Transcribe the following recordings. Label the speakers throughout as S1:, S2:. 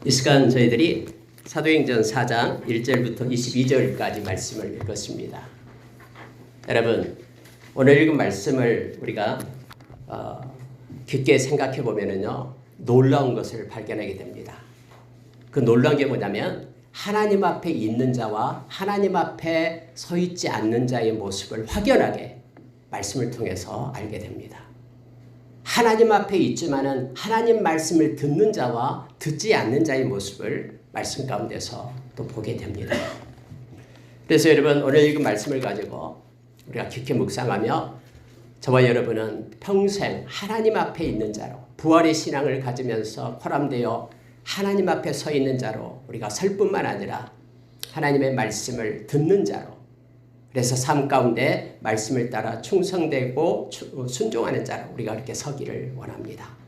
S1: 이 시간 저희들이 사도행전 4장 1절부터 22절까지 말씀을 읽었습니다. 여러분, 오늘 읽은 말씀을 우리가 깊게 생각해 보면은요, 놀라운 것을 발견하게 됩니다. 그 놀라운 게 뭐냐면 하나님 앞에 있는 자와 하나님 앞에 서 있지 않는 자의 모습을 확연하게 말씀을 통해서 알게 됩니다. 하나님 앞에 있지만은 하나님 말씀을 듣는 자와 듣지 않는 자의 모습을 말씀 가운데서 또 보게 됩니다. 그래서 여러분, 오늘 읽은 말씀을 가지고 우리가 깊게 묵상하며 저와 여러분은 평생 하나님 앞에 있는 자로, 부활의 신앙을 가지면서 포함되어 하나님 앞에 서 있는 자로 우리가 설 뿐만 아니라 하나님의 말씀을 듣는 자로, 그래서 삶 가운데 말씀을 따라 충성되고 순종하는 자로 우리가 그렇게 서기를 원합니다.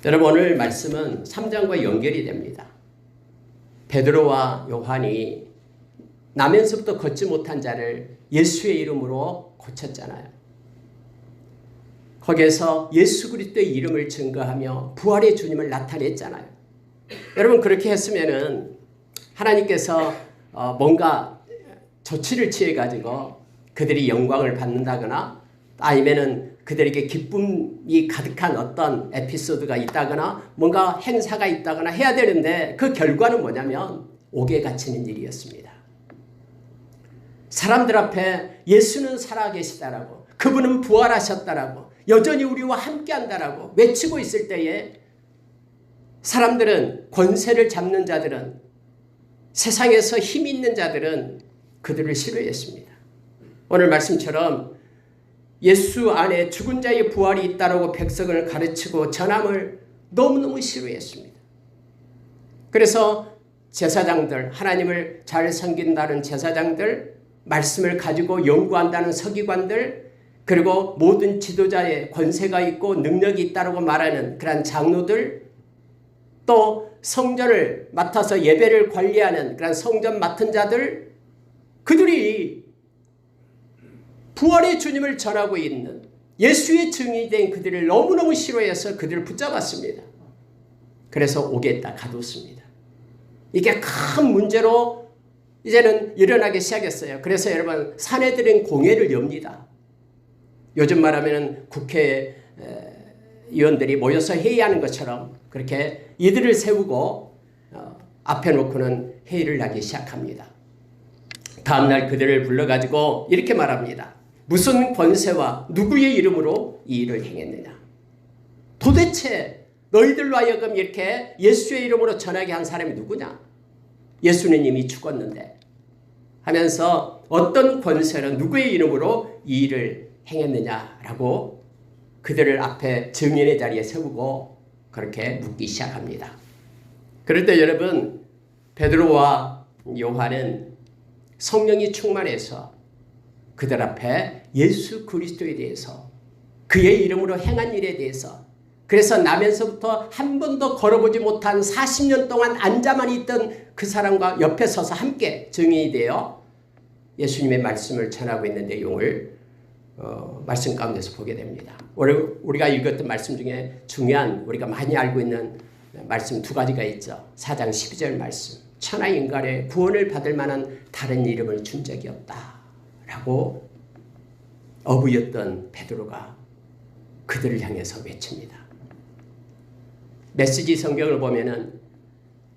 S1: 여러분, 오늘 말씀은 3장과 연결이 됩니다. 베드로와 요한이 나면서부터 걷지 못한 자를 예수의 이름으로 고쳤잖아요. 거기에서 예수 그리스도의 이름을 증거하며 부활의 주님을 나타냈잖아요. 여러분, 그렇게 했으면은 하나님께서 뭔가 조치를 취해가지고 그들이 영광을 받는다거나 아니면은 그들에게 기쁨이 가득한 어떤 에피소드가 있다거나 뭔가 행사가 있다거나 해야 되는데 그 결과는 뭐냐면 옥에 갇히는 일이었습니다. 사람들 앞에 예수는 살아계시다라고, 그분은 부활하셨다라고, 여전히 우리와 함께한다라고 외치고 있을 때에 사람들은, 권세를 잡는 자들은, 세상에서 힘 있는 자들은 그들을 싫어했습니다. 오늘 말씀처럼 예수 안에 죽은 자의 부활이 있다라고 백성을 가르치고 전함을 너무너무 싫어했습니다. 그래서 제사장들, 하나님을 잘 섬긴다는 제사장들, 말씀을 가지고 연구한다는 서기관들, 그리고 모든 지도자의 권세가 있고 능력이 있다라고 말하는 그런 장로들, 또 성전을 맡아서 예배를 관리하는 그런 성전 맡은 자들, 그들이 부활의 주님을 전하고 있는 예수의 증인이 된 그들을 너무너무 싫어해서 그들을 붙잡았습니다. 그래서 옥에다 가뒀습니다. 이게 큰 문제로 이제는 일어나기 시작했어요. 그래서 여러분, 사내들은 공회를 엽니다. 요즘 말하면 국회의원들이 모여서 회의하는 것처럼 그렇게 이들을 세우고 앞에 놓고는 회의를 하기 시작합니다. 다음날 그들을 불러가지고 이렇게 말합니다. 무슨 권세와 누구의 이름으로 이 일을 행했느냐? 도대체 너희들로 하여금 이렇게 예수의 이름으로 전하게 한 사람이 누구냐? 예수는 이미 죽었는데 하면서 어떤 권세로 누구의 이름으로 이 일을 행했느냐라고 그들을 앞에 증인의 자리에 세우고 그렇게 묻기 시작합니다. 그럴 때 여러분, 베드로와 요한은 성령이 충만해서 그들 앞에 예수 그리스도에 대해서, 그의 이름으로 행한 일에 대해서, 그래서 나면서부터 한 번도 걸어보지 못한 40년 동안 앉아만 있던 그 사람과 옆에 서서 함께 증인이 되어 예수님의 말씀을 전하고 있는 내용을 말씀 가운데서 보게 됩니다. 우리가 읽었던 말씀 중에 중요한, 우리가 많이 알고 있는 말씀 두 가지가 있죠. 4장 12절 말씀. 천하 인간의 구원을 받을 만한 다른 이름을 준 적이 없다 라고 어부였던 베드로가 그들을 향해서 외칩니다. 메시지 성경을 보면은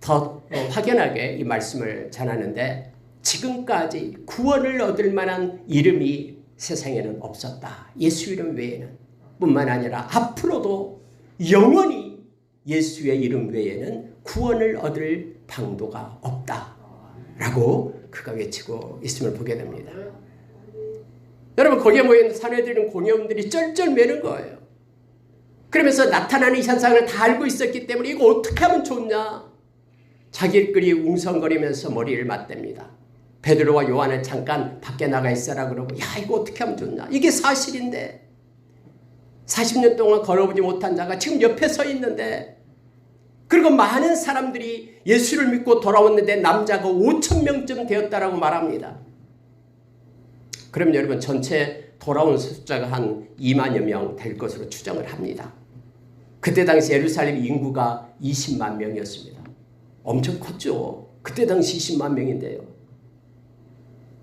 S1: 더 확연하게 이 말씀을 전하는데, 지금까지 구원을 얻을 만한 이름이 세상에는 없었다. 예수 이름 외에는. 뿐만 아니라 앞으로도 영원히 예수의 이름 외에는 구원을 얻을 방도가 없다라고 그가 외치고 있음을 보게 됩니다. 여러분, 거기에 모인 사내들은 공회원들이 쩔쩔매는 거예요. 그러면서 나타나는 현상을 다 알고 있었기 때문에 이거 어떻게 하면 좋냐? 자기들끼리 웅성거리면서 머리를 맞댑니다. 베드로와 요한은 잠깐 밖에 나가 있어라 그러고, 야, 이거 어떻게 하면 좋냐? 이게 사실인데 40년 동안 걸어보지 못한 자가 지금 옆에 서 있는데, 그리고 많은 사람들이 예수를 믿고 돌아왔는데 남자가 5,000명쯤 되었다라고 말합니다. 그럼 여러분, 전체 돌아온 숫자가 한 2만여 명 될 것으로 추정을 합니다. 그때 당시 예루살렘 인구가 20만 명이었습니다. 엄청 컸죠. 그때 당시 20만 명인데요.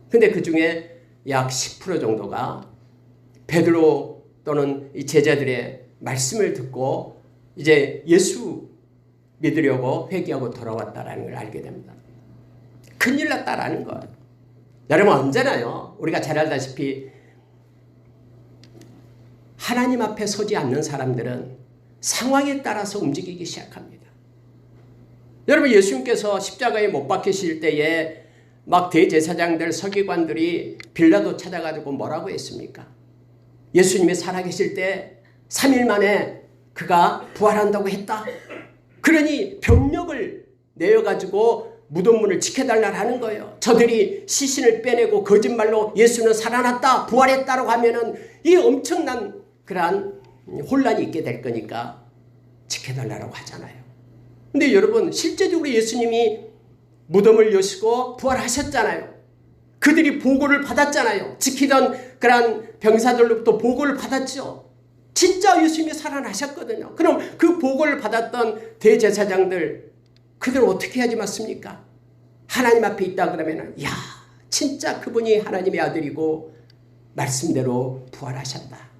S1: 근데 그 중에 약 10% 정도가 베드로 또는 이 제자들의 말씀을 듣고 이제 예수 믿으려고 회개하고 돌아왔다라는 걸 알게 됩니다. 큰일 났다라는 거예요. 여러분, 언제나요, 우리가 잘 알다시피 하나님 앞에 서지 않는 사람들은 상황에 따라서 움직이기 시작합니다. 여러분, 예수님께서 십자가에 못 박히실 때에 막 대제사장들, 서기관들이 빌라도 찾아가지고 뭐라고 했습니까? 예수님이 살아계실 때 3일 만에 그가 부활한다고 했다. 그러니 병력을 내어가지고 무덤문을 지켜달라는 거예요. 저들이 시신을 빼내고 거짓말로 예수는 살아났다, 부활했다라고 하면은 이 엄청난 그러한 혼란이 있게 될 거니까 지켜달라고 하잖아요. 근데 여러분, 실제적으로 예수님이 무덤을 여시고 부활하셨잖아요. 그들이 보고를 받았잖아요. 지키던 그런 병사들로부터 보고를 받았죠. 진짜 예수님이 살아나셨거든요. 그럼 그 보고를 받았던 대제사장들, 그들 어떻게 하지 맞습니까? 하나님 앞에 있다 그러면은, 야, 진짜 그분이 하나님의 아들이고 말씀대로 부활하셨다.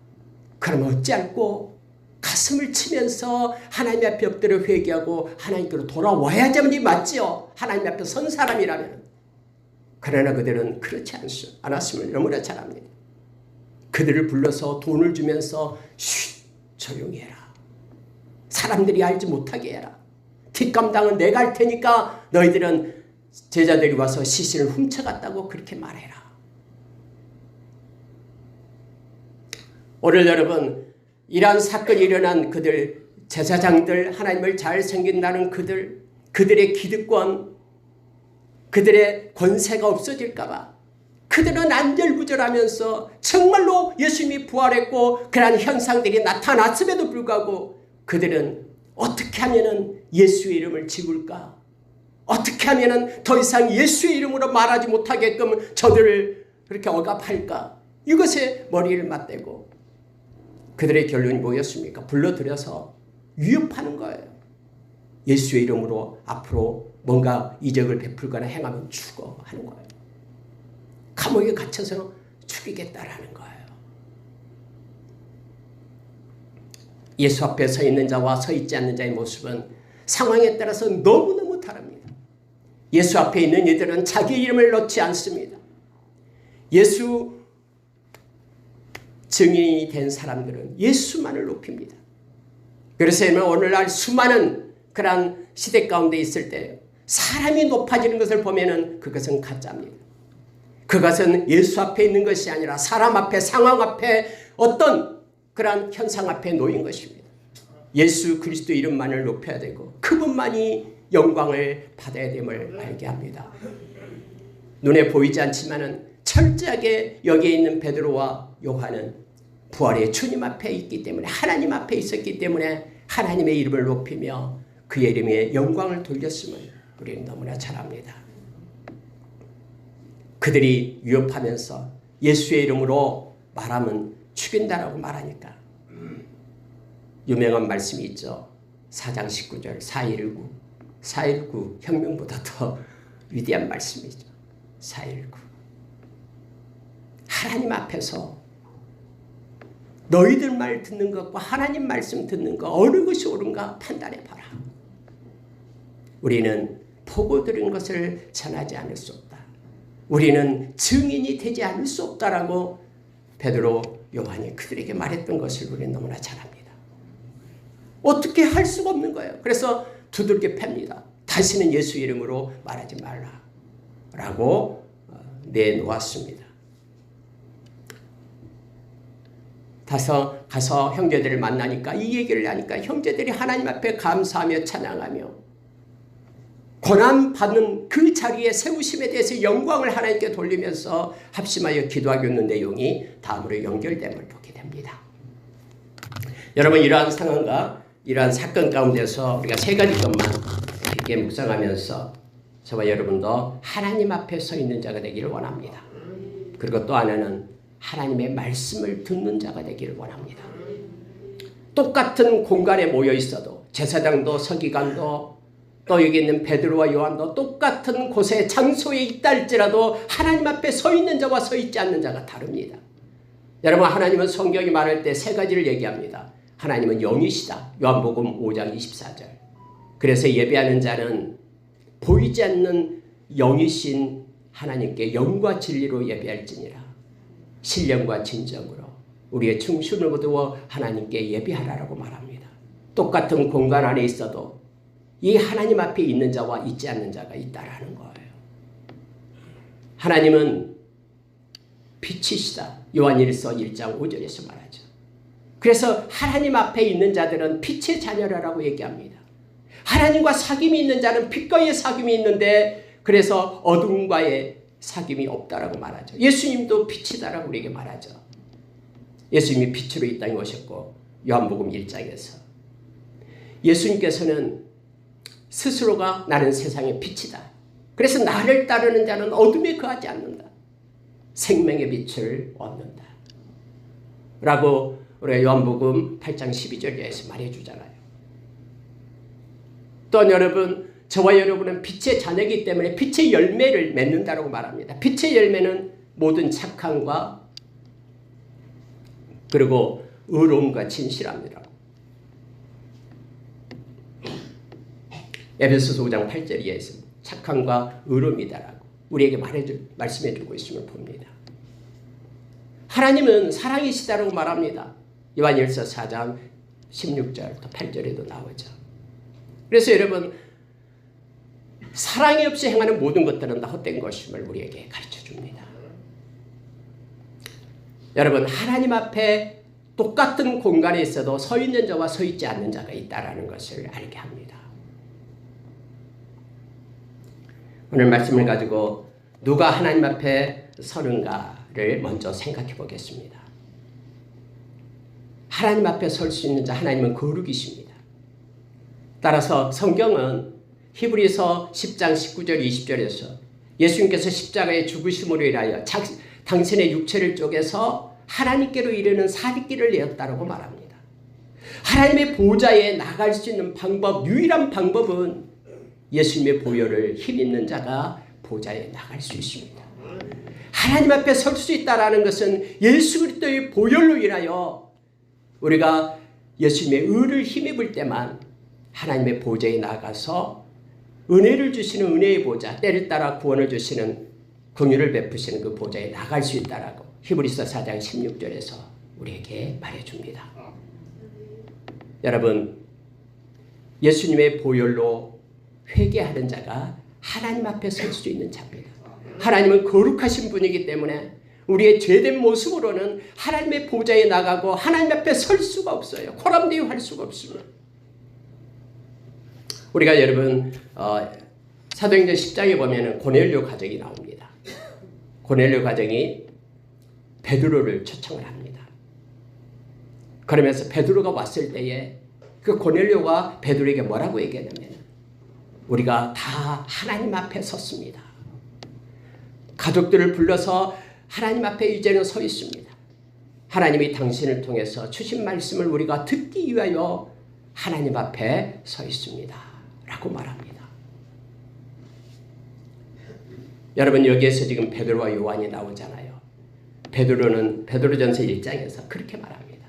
S1: 그럼 어찌할꼬 가슴을 치면서 하나님 앞에 엎드려 회개하고 하나님께로 돌아와야지 맞지요. 하나님 앞에 선 사람이라면. 그러나 그들은 그렇지 않았음을 너무나 잘 압니다. 그들을 불러서 돈을 주면서 쉿, 조용히 해라. 사람들이 알지 못하게 해라. 뒷감당은 내가 할 테니까 너희들은 제자들이 와서 시신을 훔쳐갔다고 그렇게 말해라. 오늘 여러분, 이러한 사건이 일어난 그들, 제사장들, 하나님을 잘 섬긴다는 그들의 기득권, 그들의 권세가 없어질까 봐 그들은 안절부절하면서 정말로 예수님이 부활했고 그러한 현상들이 나타났음에도 불구하고 그들은 어떻게 하면은 예수의 이름을 지울까? 어떻게 하면은 더 이상 예수의 이름으로 말하지 못하게끔 저들을 그렇게 억압할까? 이것에 머리를 맞대고 그들의 결론이 뭐였습니까? 불러들여서 위협하는 거예요. 예수의 이름으로 앞으로 뭔가 이적을 베풀거나 행하면 죽어 하는 거예요. 감옥에 갇혀서 죽이겠다라는 거예요. 예수 앞에 서 있는 자와 서 있지 않는 자의 모습은 상황에 따라서 너무너무 다릅니다. 예수 앞에 있는 이들은 자기 이름을 넣지 않습니다. 예수 증인이 된 사람들은 예수만을 높입니다. 그래서 오늘날 수많은 그런 시대 가운데 있을 때 사람이 높아지는 것을 보면은 그것은 가짜입니다. 그것은 예수 앞에 있는 것이 아니라 사람 앞에, 상황 앞에, 어떤 그런 현상 앞에 놓인 것입니다. 예수 그리스도 이름만을 높여야 되고 그분만이 영광을 받아야 됨을 알게 합니다. 눈에 보이지 않지만은 철저하게 여기에 있는 베드로와 요한은 부활의 주님 앞에 있기 때문에, 하나님 앞에 있었기 때문에 하나님의 이름을 높이며 그의 이름에 영광을 돌렸음을 우리는 너무나 잘 압니다. 그들이 위협하면서 예수의 이름으로 말하면 죽인다라고 말하니까 유명한 말씀이 있죠. 4장 19절 4.19 혁명보다 더 위대한 말씀이죠. 4.19 하나님 앞에서 너희들 말 듣는 것과 하나님 말씀 듣는 것 어느 것이 옳은가 판단해봐라. 우리는 보고 들은 것을 전하지 않을 수 없다. 우리는 증인이 되지 않을 수 없다라고 베드로, 요한이 그들에게 말했던 것을 우리는 너무나 잘 압니다. 어떻게 할 수가 없는 거예요. 그래서 두들겨 팹니다. 다시는 예수 이름으로 말하지 말라라고 내놓았습니다. 가서 형제들을 만나니까 이 얘기를 하니까 형제들이 하나님 앞에 감사하며 찬양하며 고난받는 그 자리에 세우심에 대해서 영광을 하나님께 돌리면서 합심하여 기도하고 있는 내용이 다음으로 연결됨을 보게 됩니다. 여러분, 이러한 상황과 이러한 사건 가운데서 우리가 세 가지 것만 깊게 묵상하면서 저와 여러분도 하나님 앞에 서 있는 자가 되기를 원합니다. 그리고 또 하나는 하나님의 말씀을 듣는 자가 되기를 원합니다. 똑같은 공간에 모여 있어도 제사장도 서기관도 또 여기 있는 베드로와 요한도 똑같은 곳에 장소에 있다 할지라도 하나님 앞에 서 있는 자와 서 있지 않는 자가 다릅니다. 여러분, 하나님은 성경이 말할 때 세 가지를 얘기합니다. 하나님은 영이시다. 요한복음 5장 24절. 그래서 예배하는 자는 보이지 않는 영이신 하나님께 영과 진리로 예배할지니라. 신령과 진정으로 우리의 충신을 두어 하나님께 예배하라라고 말합니다. 똑같은 공간 안에 있어도 이 하나님 앞에 있는 자와 있지 않는 자가 있다라는 거예요. 하나님은 빛이시다. 요한일서 1장 5절에서 말하죠. 그래서 하나님 앞에 있는 자들은 빛의 자녀라고 얘기합니다. 하나님과 사귐이 있는 자는 빛과의 사귐이 있는데 그래서 어둠과의 사귐이 없다라고 말하죠. 예수님도 빛이다라고 우리에게 말하죠. 예수님이 빛으로 이 땅에 오셨고 요한복음 1장에서 예수님께서는 스스로가 나는 세상의 빛이다. 그래서 나를 따르는 자는 어둠에 거하지 않는다. 생명의 빛을 얻는다. 라고 우리가 요한복음 8장 12절에서 말해주잖아요. 또한 여러분, 저와 여러분은 빛의 자녀이기 때문에 빛의 열매를 맺는다고 말합니다. 빛의 열매는 모든 착함과 그리고 의로움과 진실함이라고. 에베소서 5장 8절에 있습니다. 착함과 의로움이다라고 우리에게 말씀해주고 있음을 봅니다. 하나님은 사랑이시다라고 말합니다. 요한일서 4장 16절 또 8절에도 나오죠. 그래서 여러분, 사랑이 없이 행하는 모든 것들은 다 헛된 것임을 우리에게 가르쳐줍니다. 여러분, 하나님 앞에 똑같은 공간에 있어도 서 있는 자와 서 있지 않는 자가 있다는 것을 알게 합니다. 오늘 말씀을 가지고 누가 하나님 앞에 서는가를 먼저 생각해 보겠습니다. 하나님 앞에 설 수 있는 자, 하나님은 거룩이십니다. 따라서 성경은 히브리서 10장 19절 20절에서 예수님께서 십자가의 죽으심으로 인하여 당신의 육체를 쪼개서 하나님께로 이르는 살길을 내었다고 말합니다. 하나님의 보좌에 나갈 수 있는 방법, 유일한 방법은 예수님의 보혈을 힘있는 자가 보좌에 나갈 수 있습니다. 하나님 앞에 설 수 있다는 것은 예수 그리스도의 보혈로 인하여 우리가 예수님의 의를 힘입을 때만 하나님의 보좌에 나가서 은혜를 주시는 은혜의 보좌, 때를 따라 구원을 주시는 긍휼을 베푸시는 그 보좌에 나갈 수 있다라고 히브리서 4장 16절에서 우리에게 말해줍니다. 여러분, 예수님의 보혈로 회개하는 자가 하나님 앞에 설 수 있는 자입니다. 하나님은 거룩하신 분이기 때문에 우리의 죄된 모습으로는 하나님의 보좌에 나가고 하나님 앞에 설 수가 없어요. 코람데이 할 수가 없습니다. 우리가 여러분 사도행전 10장에 보면 고넬료 가정이 나옵니다. 고넬료 가정이 베드로를 초청을 합니다. 그러면서 베드로가 왔을 때에 그 고넬료가 베드로에게 뭐라고 얘기하냐면 우리가 다 하나님 앞에 섰습니다. 가족들을 불러서 하나님 앞에 이제는 서 있습니다. 하나님이 당신을 통해서 주신 말씀을 우리가 듣기 위하여 하나님 앞에 서 있습니다. 라고 말합니다. 여러분, 여기에서 지금 베드로와 요한이 나오잖아요. 베드로는 베드로전서 1장에서 그렇게 말합니다.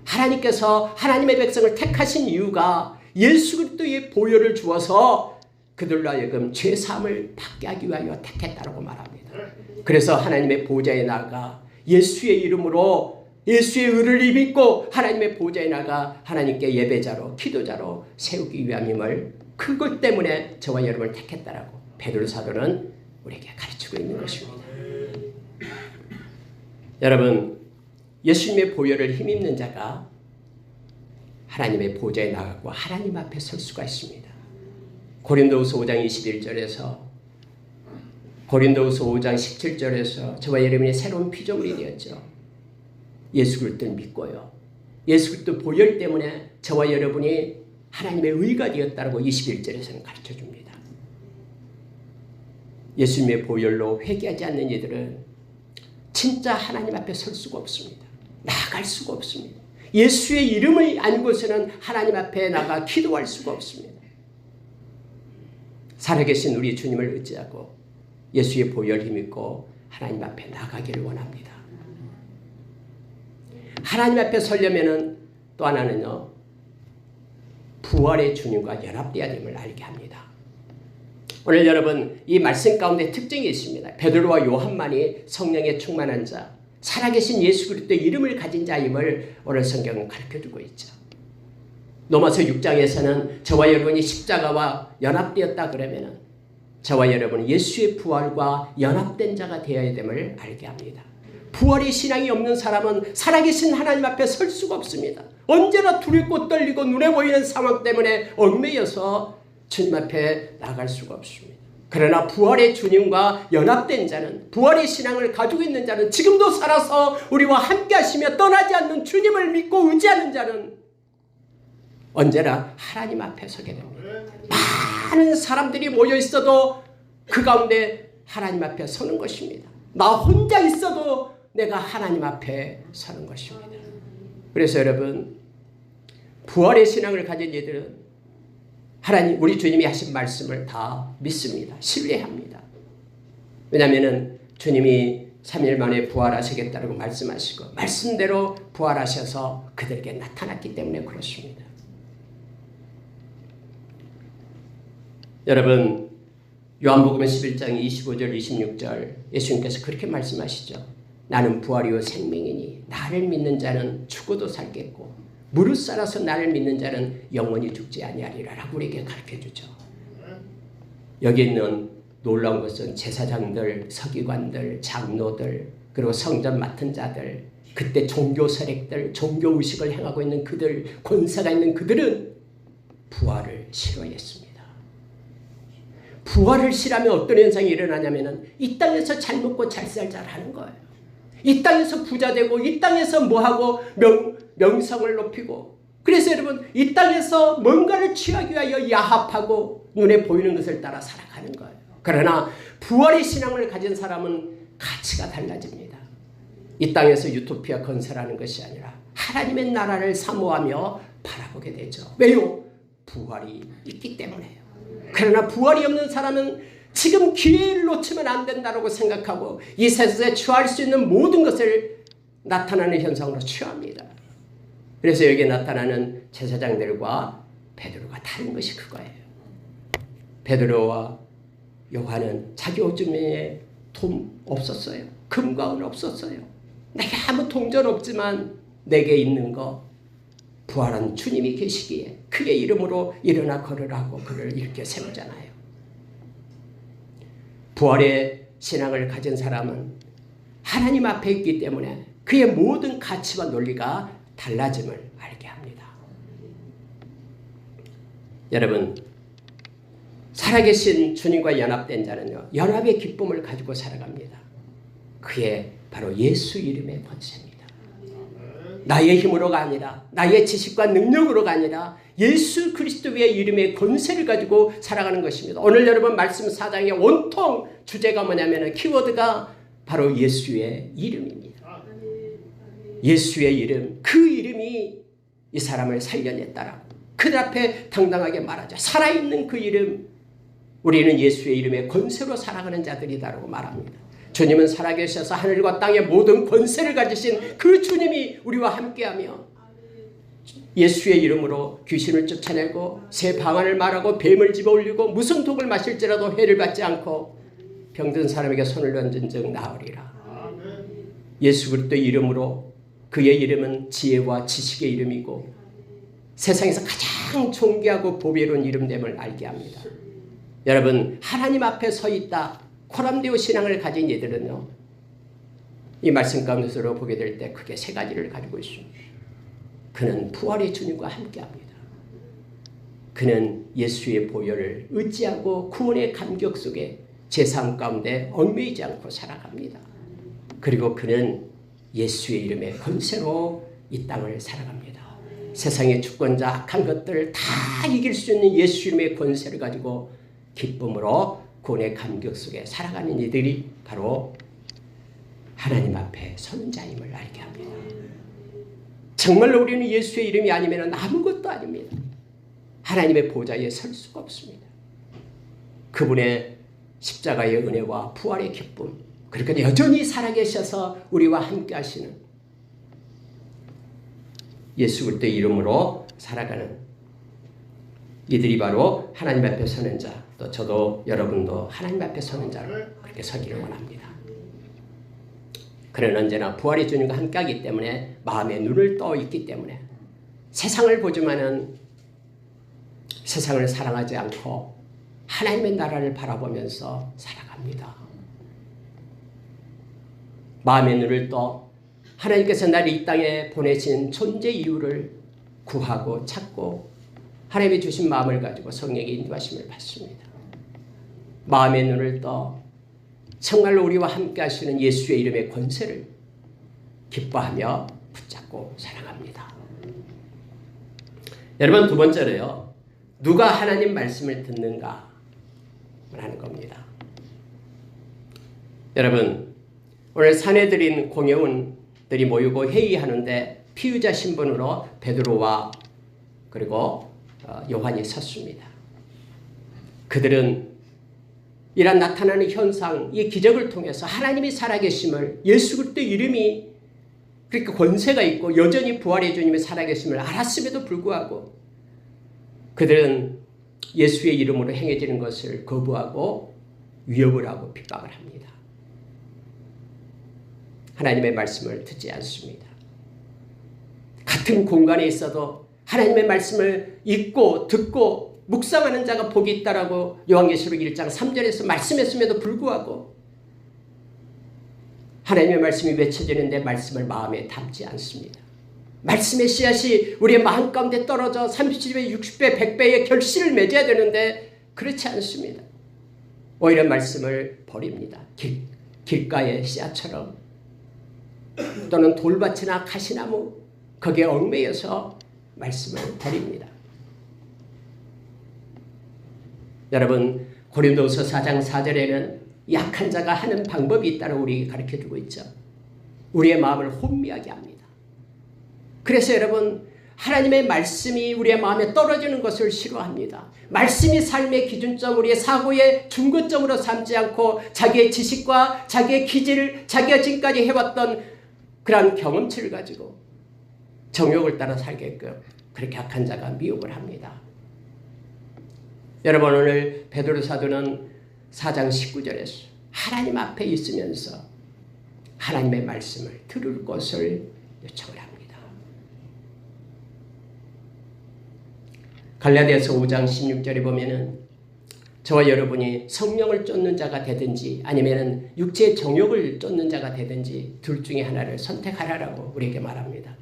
S1: 하나님께서 하나님의 백성을 택하신 이유가 예수 그리스도의 보혈을 주어서 그들로 하여금 죄사함을 받게 하기 위하여 택했다고 말합니다. 그래서 하나님의 보좌에 나가 예수의 이름으로 예수의 의를 입고 하나님의 보좌에 나가 하나님께 예배자로 기도자로 세우기 위함임을, 그것 때문에 저와 여러분을 택했다라고 베드로 사도는 우리에게 가르치고 있는 것입니다. 여러분, 예수님의 보혈을 힘입는 자가 하나님의 보좌에 나가고 하나님 앞에 설 수가 있습니다. 고린도후서 5장 21절에서 고린도후서 5장 17절에서 저와 여러분이 새로운 피조물이 되었죠. 예수 그리스도를 믿고요. 예수 그리스도 보혈 때문에 저와 여러분이 하나님의 의가 되었다고 21절에서는 가르쳐줍니다. 예수님의 보혈로 회개하지 않는 이들은 진짜 하나님 앞에 설 수가 없습니다. 나아갈 수가 없습니다. 예수의 이름을 알고서는 하나님 앞에 나가 기도할 수가 없습니다. 살아계신 우리 주님을 의지하고 예수의 보혈 힘입고 하나님 앞에 나가기를 원합니다. 하나님 앞에 서려면은 또 하나는요, 부활의 주님과 연합되어야 됨을 알게 합니다. 오늘 여러분, 이 말씀 가운데 특징이 있습니다. 베드로와 요한만이 성령에 충만한 자, 살아계신 예수 그리스도의 이름을 가진 자임을 오늘 성경은 가르쳐주고 있죠. 로마서 6장에서는 저와 여러분이 십자가와 연합되었다 그러면은 저와 여러분은 예수의 부활과 연합된 자가 되어야 됨을 알게 합니다. 부활의 신앙이 없는 사람은 살아계신 하나님 앞에 설 수가 없습니다. 언제나 두렵고 떨리고 눈에 보이는 상황 때문에 얽매여서 주님 앞에 나갈 수가 없습니다. 그러나 부활의 주님과 연합된 자는, 부활의 신앙을 가지고 있는 자는, 지금도 살아서 우리와 함께 하시며 떠나지 않는 주님을 믿고 의지하는 자는 언제나 하나님 앞에 서게 됩니다. 많은 사람들이 모여 있어도 그 가운데 하나님 앞에 서는 것입니다. 나 혼자 있어도 내가 하나님 앞에 서는 것입니다. 그래서 여러분, 부활의 신앙을 가진 이들은 하나님, 우리 주님이 하신 말씀을 다 믿습니다. 신뢰합니다. 왜냐하면 주님이 3일 만에 부활하시겠다고 말씀하시고 말씀대로 부활하셔서 그들에게 나타났기 때문에 그렇습니다. 여러분, 요한복음 11장 25절 26절 예수님께서 그렇게 말씀하시죠. 나는 부활이요 생명이니 나를 믿는 자는 죽어도 살겠고 무릇 살아서 나를 믿는 자는 영원히 죽지 아니하리라 라고 우리에게 가르쳐주죠. 여기 있는 놀라운 것은 제사장들, 서기관들, 장로들, 그리고 성전 맡은 자들, 그때 종교 세력들, 종교의식을 행하고 있는 그들, 권세가 있는 그들은 부활을 싫어했습니다. 부활을 싫어하면 어떤 현상이 일어나냐면 이 땅에서 잘 먹고 잘 살자라는 거예요. 이 땅에서 부자 되고 이 땅에서 뭐하고 명성을 높이고, 그래서 여러분 이 땅에서 뭔가를 취하기 위하여 야합하고 눈에 보이는 것을 따라 살아가는 거예요. 그러나 부활의 신앙을 가진 사람은 가치가 달라집니다. 이 땅에서 유토피아 건설하는 것이 아니라 하나님의 나라를 사모하며 바라보게 되죠. 왜요? 부활이 있기 때문에요. 그러나 부활이 없는 사람은 지금 기회를 놓치면 안 된다고 생각하고 이 세상에 취할 수 있는 모든 것을 나타나는 현상으로 취합니다. 그래서 여기에 나타나는 제사장들과 베드로가 다른 것이 그거예요. 베드로와 요한은 자기 오줌에 돈 없었어요. 금과 은 없었어요. 내게 아무 동전 없지만 내게 있는 거 부활한 주님이 계시기에 그의 이름으로 일어나 걸으라고 그를 이렇게 세우잖아요. 부활의 신앙을 가진 사람은 하나님 앞에 있기 때문에 그의 모든 가치와 논리가 달라짐을 알게 합니다. 여러분, 살아계신 주님과 연합된 자는요, 연합의 기쁨을 가지고 살아갑니다. 그게 바로 예수 이름의 권세입니다. 나의 힘으로가 아니라 나의 지식과 능력으로가 아니라 예수 그리스도의 이름의 권세를 가지고 살아가는 것입니다. 오늘 여러분 말씀 4장의 온통 주제가 뭐냐면 키워드가 바로 예수의 이름입니다. 예수의 이름, 그 이름이 이 사람을 살려냈다라고 그들 앞에 당당하게 말하죠. 살아있는 그 이름, 우리는 예수의 이름의 권세로 살아가는 자들이다라고 말합니다. 주님은 살아계셔서 하늘과 땅의 모든 권세를 가지신 그 주님이 우리와 함께하며 예수의 이름으로 귀신을 쫓아내고 새 방언을 말하고 뱀을 집어올리고 무슨 독을 마실지라도 해를 받지 않고 병든 사람에게 손을 얹은 즉 나으리라. 예수 그리스도의 이름으로, 그의 이름은 지혜와 지식의 이름이고 세상에서 가장 존귀하고 보배로운 이름됨을 알게 합니다. 여러분, 하나님 앞에 서 있다 코람데오 신앙을 가진 이들은요, 이 말씀 가운데서 보게 될 때 크게 세 가지를 가지고 있습니다. 그는 부활의 주님과 함께합니다. 그는 예수의 보혈을 의지하고 구원의 감격 속에 제삶 가운데 얽매이지 않고 살아갑니다. 그리고 그는 예수의 이름의 권세로 이 땅을 살아갑니다. 세상의 주권자 악한 것들을 다 이길 수 있는 예수 이름의 권세를 가지고 기쁨으로 구원의 감격 속에 살아가는 이들이 바로 하나님 앞에 서는 자임을 알게 합니다. 정말로 우리는 예수의 이름이 아니면 아무것도 아닙니다. 하나님의 보좌에 설 수가 없습니다. 그분의 십자가의 은혜와 부활의 기쁨, 그러니까 여전히 살아계셔서 우리와 함께 하시는 예수 그리스도의 이름으로 살아가는 이들이 바로 하나님 앞에 서는 자, 또 저도 여러분도 하나님 앞에 서는 자를 그렇게 서기를 원합니다. 그는 언제나 부활의 주님과 함께하기 때문에 마음에 눈을 떠 있기 때문에 세상을 보지만은 세상을 사랑하지 않고 하나님의 나라를 바라보면서 살아갑니다. 마음의 눈을 떠 하나님께서 나를 이 땅에 보내신 존재 이유를 구하고 찾고 하나님이 주신 마음을 가지고 성령의 인도하심을 받습니다. 마음의 눈을 떠 정말로 우리와 함께 하시는 예수의 이름의 권세를 기뻐하며 붙잡고 살아갑니다. 여러분, 두 번째로요, 누가 하나님 말씀을 듣는가 하는 겁니다. 여러분, 오늘 사내들인 공회원들이 모이고 회의하는데 피의자 신분으로 베드로와 그리고 요한이 섰습니다. 그들은 이런 나타나는 현상, 이 기적을 통해서 하나님이 살아계심을, 예수 그리스도의 이름이 그렇게 권세가 있고 여전히 부활의 주님이 살아계심을 알았음에도 불구하고 그들은 예수의 이름으로 행해지는 것을 거부하고 위협을 하고 핍박을 합니다. 하나님의 말씀을 듣지 않습니다. 같은 공간에 있어도 하나님의 말씀을 읽고 듣고 묵상하는 자가 복이 있다라고 요한계시록 1장 3절에서 말씀했음에도 불구하고 하나님의 말씀이 외쳐지는데 말씀을 마음에 담지 않습니다. 말씀의 씨앗이 우리의 마음 가운데 떨어져 30배, 60배, 100배의 결실을 맺어야 되는데 그렇지 않습니다. 오히려 말씀을 버립니다. 길가의 씨앗처럼 또는 돌밭이나 가시나무 거기에 얽매여서 말씀을 버립니다. 여러분, 고린도후서 4장 4절에는 약한 자가 하는 방법이 있다고 우리에게 가르쳐주고 있죠. 우리의 마음을 혼미하게 합니다. 그래서 여러분, 하나님의 말씀이 우리의 마음에 떨어지는 것을 싫어합니다. 말씀이 삶의 기준점, 우리의 사고의 중거점으로 삼지 않고 자기의 지식과 자기의 기질을 자기가 지금까지 해왔던 그러한 경험치를 가지고 정욕을 따라 살게끔 그렇게 악한 자가 미혹을 합니다. 여러분, 오늘 베드로 사도는 4장 19절에서 하나님 앞에 있으면서 하나님의 말씀을 들을 것을 요청을 합니다. 갈라디아서 5장 16절에 보면은 저와 여러분이 성령을 쫓는 자가 되든지 아니면은 육체의 정욕을 쫓는 자가 되든지 둘 중에 하나를 선택하라라고 우리에게 말합니다.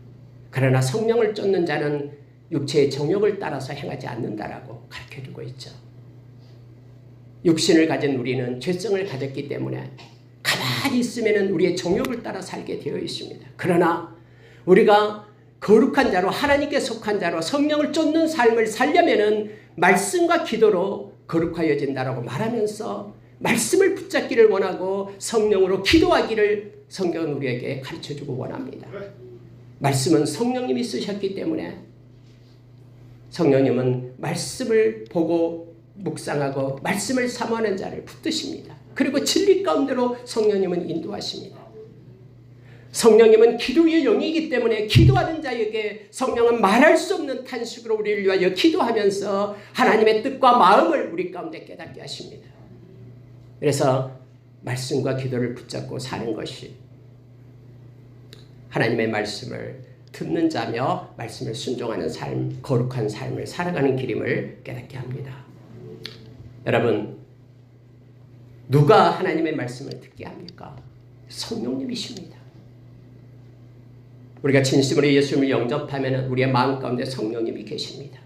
S1: 그러나 성령을 쫓는 자는 육체의 정욕을 따라서 행하지 않는다라고 가르쳐주고 있죠. 육신을 가진 우리는 죄성을 가졌기 때문에 가만히 있으면 우리의 정욕을 따라 살게 되어 있습니다. 그러나 우리가 거룩한 자로 하나님께 속한 자로 성령을 쫓는 삶을 살려면 말씀과 기도로 거룩하여진다라고 말하면서 말씀을 붙잡기를 원하고 성령으로 기도하기를 성경은 우리에게 가르쳐주고 원합니다. 말씀은 성령님이 쓰셨기 때문에 성령님은 말씀을 보고 묵상하고 말씀을 사모하는 자를 붙드십니다. 그리고 진리 가운데로 성령님은 인도하십니다. 성령님은 기도의 영이기 때문에 기도하는 자에게 성령은 말할 수 없는 탄식으로 우리를 위하여 기도하면서 하나님의 뜻과 마음을 우리 가운데 깨닫게 하십니다. 그래서 말씀과 기도를 붙잡고 사는 것이 하나님의 말씀을 듣는 자며 말씀을 순종하는 삶, 거룩한 삶을 살아가는 길임을 깨닫게 합니다. 여러분, 누가 하나님의 말씀을 듣게 합니까? 성령님이십니다. 우리가 진심으로 예수님을 영접하면 우리의 마음 가운데 성령님이 계십니다.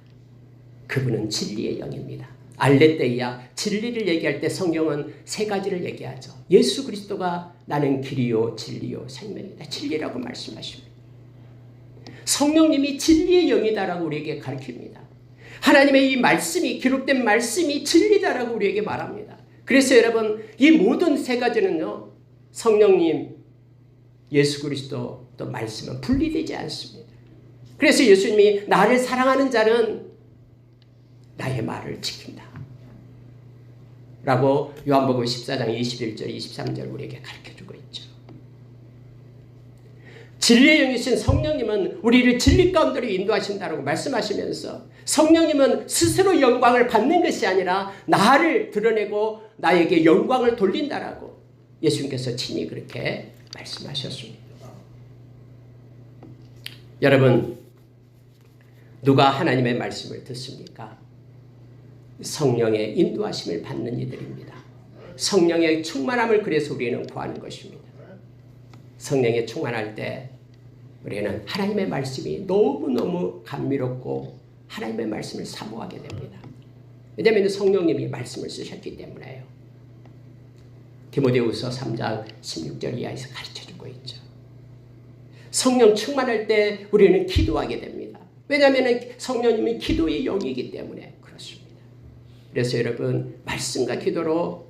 S1: 그분은 진리의 영입니다. 알레theia, 진리를 얘기할 때 성경은 세 가지를 얘기하죠. 예수 그리스도가 나는 길이요 진리요 생명이다. 진리라고 말씀하십니다. 성령님이 진리의 영이다라고 우리에게 가르칩니다. 하나님의 이 말씀이, 기록된 말씀이 진리다라고 우리에게 말합니다. 그래서 여러분, 이 모든 세 가지는요, 성령님, 예수 그리스도 또 말씀은 분리되지 않습니다. 그래서 예수님이 나를 사랑하는 자는 나의 말을 지킨다 라고 요한복음 14장 21절 23절 우리에게 가르쳐주고 있죠. 진리의 영이신 성령님은 우리를 진리 가운데로 인도하신다고 말씀하시면서 성령님은 스스로 영광을 받는 것이 아니라 나를 드러내고 나에게 영광을 돌린다라고 예수님께서 친히 그렇게 말씀하셨습니다. 여러분, 누가 하나님의 말씀을 듣습니까? 성령의 인도하심을 받는 이들입니다. 성령의 충만함을 그래서 우리는 구하는 것입니다. 성령에 충만할 때 우리는 하나님의 말씀이 너무너무 감미롭고 하나님의 말씀을 사모하게 됩니다. 왜냐하면 성령님이 말씀을 쓰셨기 때문에요. 디모데후서 3장 16절 이하에서 가르쳐주고 있죠. 성령 충만할 때 우리는 기도하게 됩니다. 왜냐하면 성령님이 기도의 영이기 때문에 그렇습니다. 그래서 여러분, 말씀과 기도로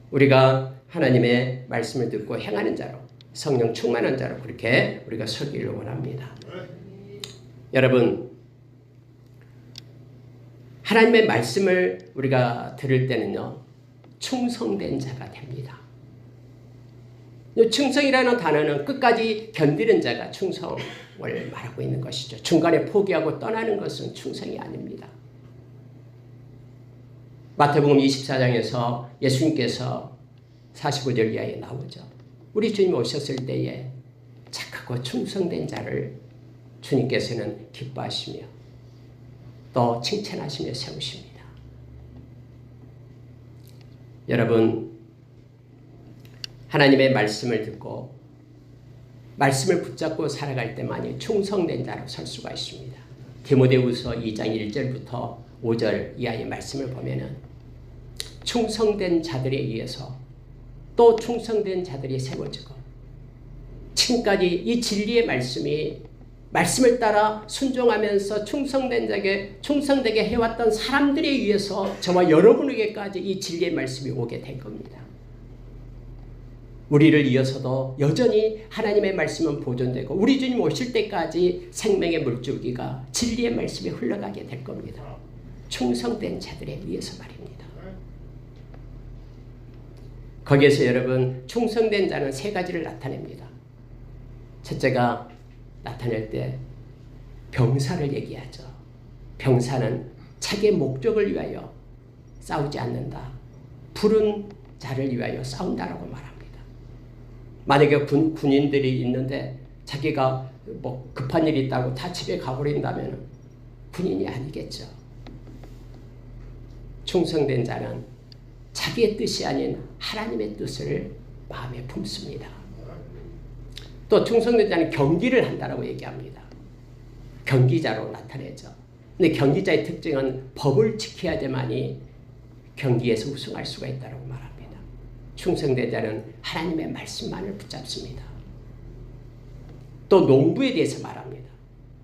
S1: 우리가 하나님의 말씀을 듣고 행하는 자로, 성령 충만한 자로 그렇게 우리가 서기를 원합니다. 여러분, 하나님의 말씀을 우리가 들을 때는요, 충성된 자가 됩니다. 충성이라는 단어는 끝까지 견디는 자가 충성을 말하고 있는 것이죠. 중간에 포기하고 떠나는 것은 충성이 아닙니다. 마태복음 24장에서 예수님께서 45절 이하에 나오죠. 우리 주님 오셨을 때에 착하고 충성된 자를 주님께서는 기뻐하시며 또 칭찬하시며 세우십니다. 여러분, 하나님의 말씀을 듣고 말씀을 붙잡고 살아갈 때만이 충성된 자로 설 수가 있습니다. 디모데후서 2장 1절부터 5절 이하의 말씀을 보면은 충성된 자들에 의해서 또 충성된 자들이 세워지고 지금까지 이 진리의 말씀을 따라 순종하면서 충성되게 해왔던 사람들에 의해서 저와 여러분에게까지 이 진리의 말씀이 오게 된 겁니다. 우리를 이어서도 여전히 하나님의 말씀은 보존되고 우리 주님 오실 때까지 생명의 물줄기가 진리의 말씀이 흘러가게 될 겁니다. 충성된 자들에 의해서 말입니다. 거기에서 여러분, 충성된 자는 세 가지를 나타냅니다. 첫째가 나타낼 때 병사를 얘기하죠. 병사는 자기의 목적을 위하여 싸우지 않는다. 부른 자를 위하여 싸운다라고 말합니다. 만약에 군인들이 있는데 자기가 뭐 급한 일이 있다고 다 집에 가버린다면 군인이 아니겠죠. 충성된 자는 자기의 뜻이 아닌 하나님의 뜻을 마음에 품습니다. 또 충성된 자는 경기를 한다라고 얘기합니다. 경기자로 나타내죠. 근데 경기자의 특징은 법을 지켜야지만이 경기에서 우승할 수가 있다고 말합니다. 충성된 자는 하나님의 말씀만을 붙잡습니다. 또 농부에 대해서 말합니다.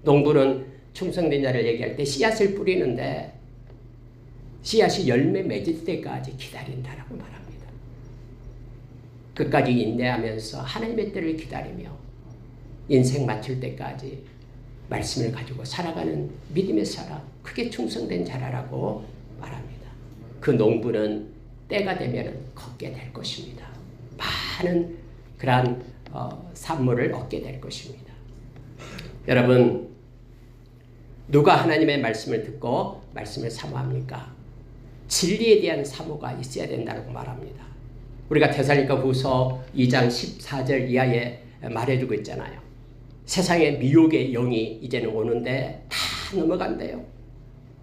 S1: 농부는 충성된 자를 얘기할 때 씨앗을 뿌리는데 씨앗이 열매 맺을 때까지 기다린다라고 말합니다. 끝까지 인내하면서 하나님의 때를 기다리며 인생 마칠 때까지 말씀을 가지고 살아가는 믿음의 사람, 크게 충성된 자라라고 말합니다. 그 농부는 때가 되면 걷게 될 것입니다. 많은 그러한 산물을 얻게 될 것입니다. 여러분, 누가 하나님의 말씀을 듣고 말씀을 사모합니까? 진리에 대한 사모가 있어야 된다고 말합니다. 우리가 데살로니가후서 2장 14절 이하에 말해주고 있잖아요. 세상의 미혹의 영이 이제는 오는데 다 넘어간대요.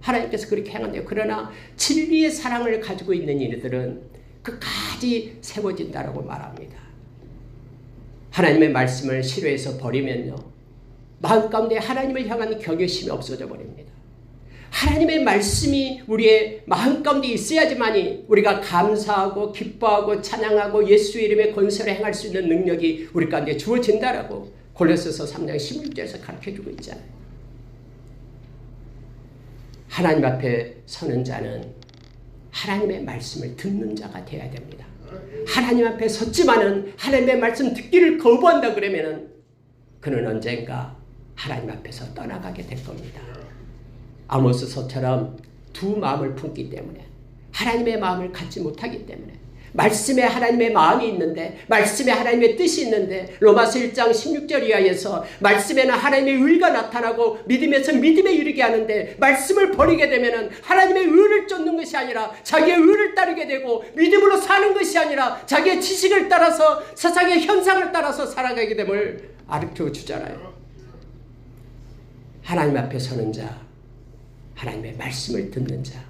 S1: 하나님께서 그렇게 행한대요. 그러나 진리의 사랑을 가지고 있는 이들은 끝까지 세워진다라고 말합니다. 하나님의 말씀을 싫어해서 버리면요, 마음 가운데 하나님을 향한 경외심이 없어져 버립니다. 하나님의 말씀이 우리의 마음 가운데 있어야지만이 우리가 감사하고 기뻐하고 찬양하고 예수의 이름의 권세를 행할 수 있는 능력이 우리 가운데 주어진다라고 골로새서 3장 16절에서 가르쳐주고 있잖아요. 하나님 앞에 서는 자는 하나님의 말씀을 듣는 자가 되어야 됩니다. 하나님 앞에 섰지만은 하나님의 말씀 듣기를 거부한다 그러면은 그는 언젠가 하나님 앞에서 떠나가게 될 겁니다. 아모스서처럼 두 마음을 품기 때문에, 하나님의 마음을 갖지 못하기 때문에, 말씀에 하나님의 마음이 있는데, 말씀에 하나님의 뜻이 있는데, 로마서 1장 16절 이하에서 말씀에는 하나님의 의가 나타나고 믿음에서 믿음에 이르게 하는데, 말씀을 버리게 되면 하나님의 의를 쫓는 것이 아니라 자기의 의를 따르게 되고, 믿음으로 사는 것이 아니라 자기의 지식을 따라서 세상의 현상을 따라서 살아가게 됨을 가르쳐 주잖아요. 하나님 앞에 서는 자, 하나님의 말씀을 듣는 자,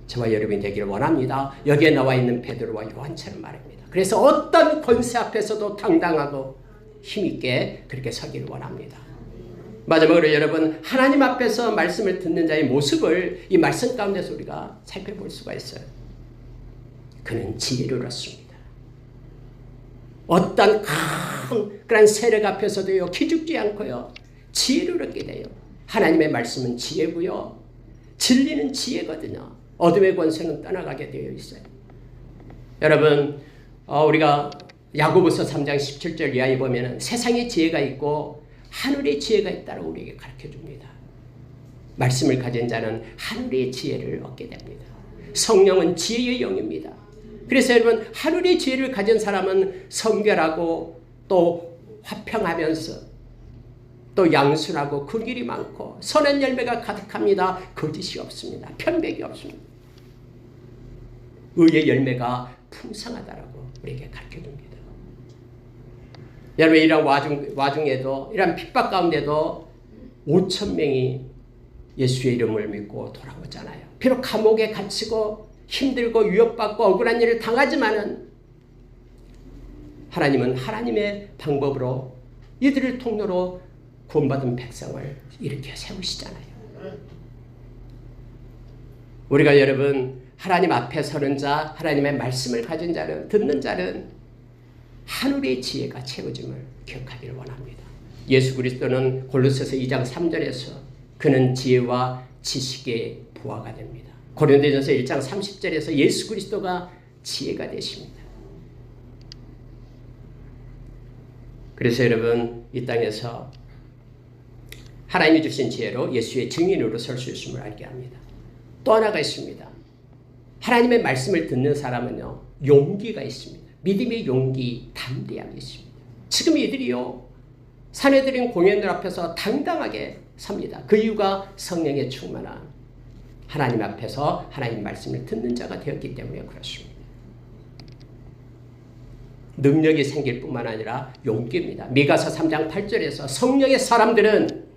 S1: 저와 여러분이 되기를 원합니다. 여기에 나와 있는 베드로와 요한처럼 말입니다. 그래서 어떤 권세 앞에서도 당당하고 힘있게 그렇게 서기를 원합니다. 마지막으로 여러분, 하나님 앞에서 말씀을 듣는 자의 모습을 이 말씀 가운데서 우리가 살펴볼 수가 있어요. 그는 지혜를 얻습니다. 어떤 그런 세력 앞에서도요, 기죽지 않고요, 지혜를 얻게 돼요. 하나님의 말씀은 지혜고요, 진리는 지혜거든요. 어둠의 권세는 떠나가게 되어 있어요. 여러분, 우리가 야고보서 3장 17절 이하에 보면 세상의 지혜가 있고 하늘의 지혜가 있다고 우리에게 가르쳐줍니다. 말씀을 가진 자는 하늘의 지혜를 얻게 됩니다. 성령은 지혜의 영입니다. 그래서 여러분, 하늘의 지혜를 가진 사람은 성결하고 또 화평하면서 또 양순하고 긍휼이 많고 선한 열매가 가득합니다. 거짓이 없습니다. 편백이 없습니다. 의의 열매가 풍성하다라고 우리에게 가르쳐줍니다. 여러분, 이런 와중에도, 이런 핍박 가운데도 5,000명이 예수의 이름을 믿고 돌아오잖아요. 비록 감옥에 갇히고 힘들고 위협받고 억울한 일을 당하지만은 하나님은 하나님의 방법으로 이들을 통로로 구원받은 백성을 일으켜 세우시잖아요. 우리가 여러분, 하나님 앞에 서는 자, 하나님의 말씀을 가진 자는, 듣는 자는 하늘의 지혜가 채워짐을 기억하기를 원합니다. 예수 그리스도는 골로새서 2장 3절에서 그는 지혜와 지식의 부하가 됩니다. 고린도전서 1장 30절에서 예수 그리스도가 지혜가 되십니다. 그래서 여러분, 이 땅에서 하나님이 주신 지혜로 예수의 증인으로 설 수 있음을 알게 합니다. 또 하나가 있습니다. 하나님의 말씀을 듣는 사람은요, 용기가 있습니다. 믿음의 용기, 담대함이 있습니다. 지금 이들이요, 사내들인 공연들 앞에서 당당하게 섭니다. 그 이유가 성령의 충만한 하나님 앞에서 하나님 말씀을 듣는 자가 되었기 때문에 그렇습니다. 능력이 생길 뿐만 아니라 용기입니다. 미가서 3장 8절에서 성령의 사람들은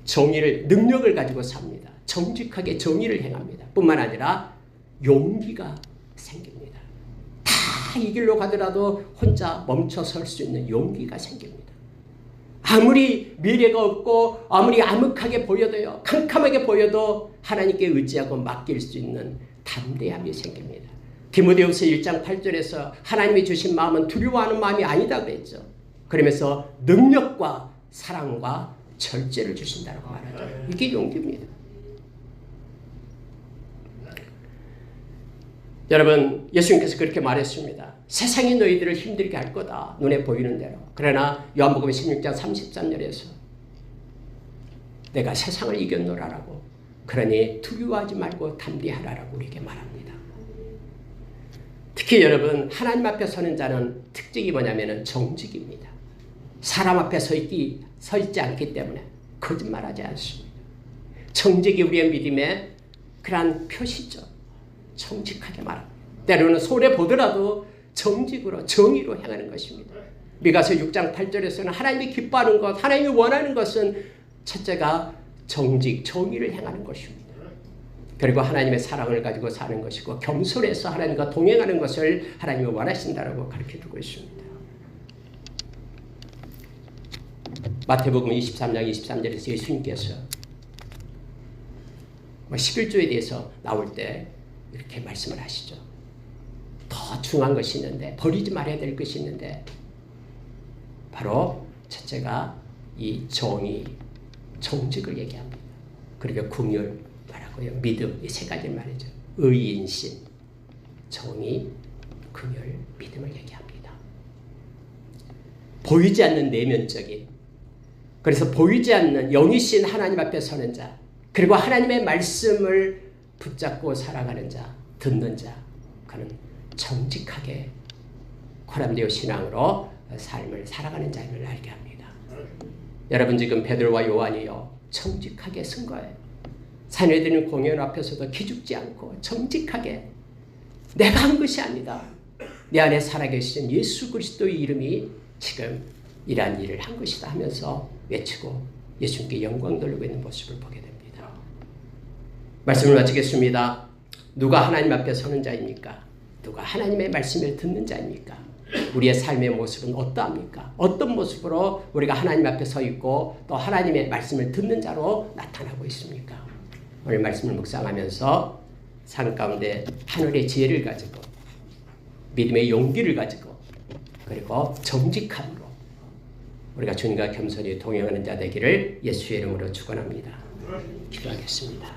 S1: 정의를, 능력을 가지고 삽니다. 정직하게 정의를 행합니다. 뿐만 아니라 용기가 생깁니다. 다 이 길로 가더라도 혼자 멈춰 설 수 있는 용기가 생깁니다. 아무리 미래가 없고 아무리 암흑하게 보여도요, 캄캄하게 보여도 하나님께 의지하고 맡길 수 있는 담대함이 생깁니다. 디모데후서 1장 8절에서 하나님이 주신 마음은 두려워하는 마음이 아니다 그랬죠. 그러면서 능력과 사랑과 절제를 주신다고 말하죠. 이게 용기입니다. 여러분, 예수님께서 그렇게 말했습니다. 세상이 너희들을 힘들게 할 거다, 눈에 보이는 대로. 그러나 요한복음 16장 33절에서 내가 세상을 이겼노라라고, 그러니 두려워하지 말고 담대하라라고 우리에게 말합니다. 특히 여러분, 하나님 앞에 서는 자는 특징이 뭐냐면 정직입니다. 사람 앞에 서 있지 않기 때문에 거짓말하지 않습니다. 정직이 우리의 믿음의 그러한 표시죠. 정직하게 말합니다. 때로는 손해보더라도 정직으로 정의로 행하는 것입니다. 미가서 6장 8절에서는 하나님이 기뻐하는 것, 하나님이 원하는 것은 첫째가 정직, 정의를 행하는 것입니다. 그리고 하나님의 사랑을 가지고 사는 것이고 겸손해서 하나님과 동행하는 것을 하나님이 원하신다라고 가르쳐주고 있습니다. 마태복음 23장 23절에서 예수님께서 11조에 대해서 나올 때 이렇게 말씀을 하시죠. 더 중요한 것이 있는데, 버리지 말아야 될 것이 있는데, 바로 첫째가 이 정의, 정직을 얘기합니다. 그리고 긍휼 말하고요, 믿음, 이 세 가지를 말이죠. 의인심, 정의, 긍휼, 믿음을 얘기합니다. 보이지 않는 내면적인 그래서 보이지 않는 영이신 하나님 앞에 서는 자, 그리고 하나님의 말씀을 붙잡고 살아가는 자, 듣는 자, 그는 정직하게 코람디오 신앙으로 삶을 살아가는 자임을 알게 합니다. 여러분 지금 베드로와 요한이요 정직하게 쓴 거예요. 사내들은 공연 앞에서도 기죽지 않고 정직하게 내가 한 것이 아니다. 내 안에 살아계신 예수 그리스도의 이름이 지금 이러한 일을 한 것이다 하면서 외치고 예수님께 영광 돌리고 있는 모습을 보게 됩니다. 말씀을 마치겠습니다. 누가 하나님 앞에 서는 자입니까? 누가 하나님의 말씀을 듣는 자입니까? 우리의 삶의 모습은 어떠합니까? 어떤 모습으로 우리가 하나님 앞에 서 있고 또 하나님의 말씀을 듣는 자로 나타나고 있습니까? 오늘 말씀을 묵상하면서 삶 가운데 하늘의 지혜를 가지고 믿음의 용기를 가지고 그리고 정직함으로 우리가 주님과 겸손히 동행하는 자 되기를 예수의 이름으로 축원합니다. 기도하겠습니다.